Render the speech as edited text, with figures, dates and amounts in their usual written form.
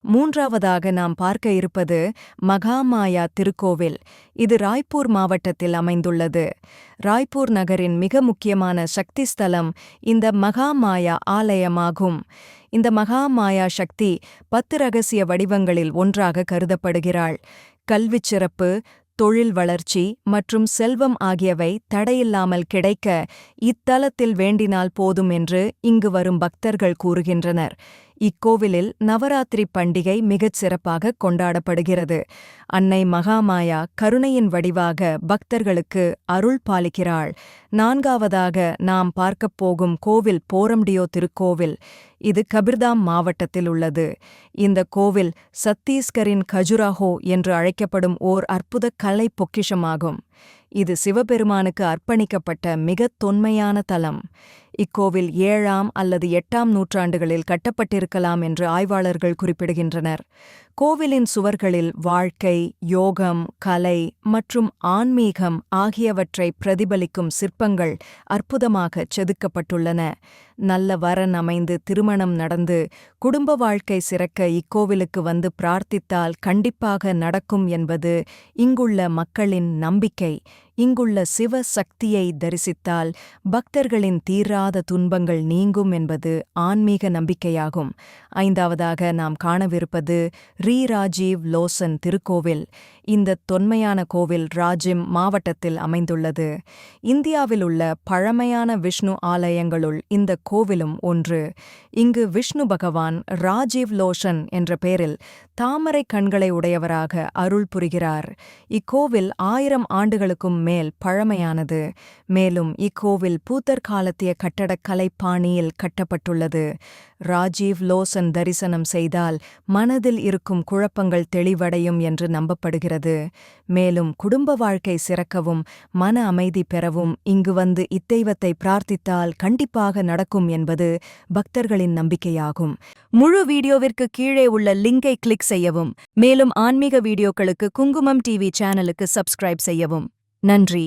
மூன்றாவதாக நாம் பார்க்க இருப்பது மகாமாயா திருக்கோவில். இது ராய்ப்பூர் மாவட்டத்தில் அமைந்துள்ளது. ராய்ப்பூர் நகரின் மிக முக்கியமான சக்தி ஸ்தலம் இந்த மகாமாயா ஆலயமாகும். இந்த மகாமாயா சக்தி 10 ரகசிய வடிவங்களில் ஒன்றாக கருதப்படுகிறாள். கல்விச் சிறப்பு, தொழில் வளர்ச்சி மற்றும் செல்வம் ஆகியவை தடையில்லாமல் கிடைக்க இத்தலத்தில் வேண்டினால் போதும் என்று இங்கு வரும் பக்தர்கள் கூறுகின்றனர். இக்கோவிலில் நவராத்திரி பண்டிகை மிகச் சிறப்பாக கொண்டாடப்படுகிறது. அன்னை மகாமாயா கருணையின் வடிவாக பக்தர்களுக்கு அருள் பாலிக்கிறாள். நான்காவதாக நாம் பார்க்கப் போகும் கோவில் போரம்டியோ திருக்கோவில். இது கபிர்தாம் மாவட்டத்தில் உள்ளது. இந்த கோவில் சத்தீஸ்கரின் கஜுராஹோ என்று அழைக்கப்படும் ஓர் அற்புத கலை பொக்கிஷமாகும். இது சிவபெருமானுக்கு அர்ப்பணிக்கப்பட்ட மிகத் தொன்மையான தலம். இக்கோவில் 7ஆம் அல்லது 8ஆம் நூற்றாண்டுகளில் கட்டப்பட்டிருக்கலாம் என்று ஆய்வாளர்கள் குறிப்பிடுகின்றனர். கோவிலின் சுவர்களில் வாழ்க்கை, யோகம், கலை மற்றும் ஆன்மீகம் ஆகியவற்றை பிரதிபலிக்கும் சிற்பங்கள் அற்புதமாகச் செதுக்கப்பட்டுள்ளன. நல்ல வரன் அமைந்து திருமணம் நடந்து குடும்ப வாழ்க்கை சிறக்க இக்கோவிலுக்கு வந்து பிரார்த்தித்தால் கண்டிப்பாக நடக்கும் என்பது இங்குள்ள மக்களின் நம்பிக்கை. இங்குள்ள சிவ சக்தியை தரிசித்தால் பக்தர்களின் தீராத துன்பங்கள் நீங்கும் என்பது ஆன்மீக நம்பிக்கையாகும். 5ஆவதாக நாம் காணவிருப்பது ராஜீவ் லோசன் திருக்கோவில். இந்த தொன்மையான கோவில் ராஜிம் மாவட்டத்தில் அமைந்துள்ளது. இந்தியாவில் உள்ள பழமையான விஷ்ணு ஆலயங்களுள் இந்த கோவிலும் ஒன்று. இங்கு விஷ்ணு பகவான் ராஜீவ் லோசன் என்ற பெயரில் தாமரை கண்களை உடையவராக அருள் புரிகிறார். இக்கோவில் 1000 ஆண்டுகளுக்கும் மேல் பழமையானது. மேலும் இக்கோவில் பூத்தர் காலத்திய கட்டடக்கலை பாணியில் கட்டப்பட்டுள்ளது. ராஜீவ் லோசன் தரிசனம் செய்தால் மனதில் இருக்கும் குழப்பங்கள் தெளிவடையும் என்று நம்பப்படுகிறது. மேலும் குடும்ப வாழ்க்கை சிறக்கவும் மன அமைதி பெறவும் இங்கு வந்து இத்தெய்வத்தை பிரார்த்தித்தால் கண்டிப்பாக நடக்கும் என்பது பக்தர்களின் நம்பிக்கையாகும். முழு வீடியோவிற்கு கீழே உள்ள லிங்கை கிளிக் செய்யவும். மேலும் ஆன்மீக வீடியோக்களுக்கு குங்குமம் டிவி சேனலுக்கு சப்ஸ்கிரைப் செய்யவும். நன்றி.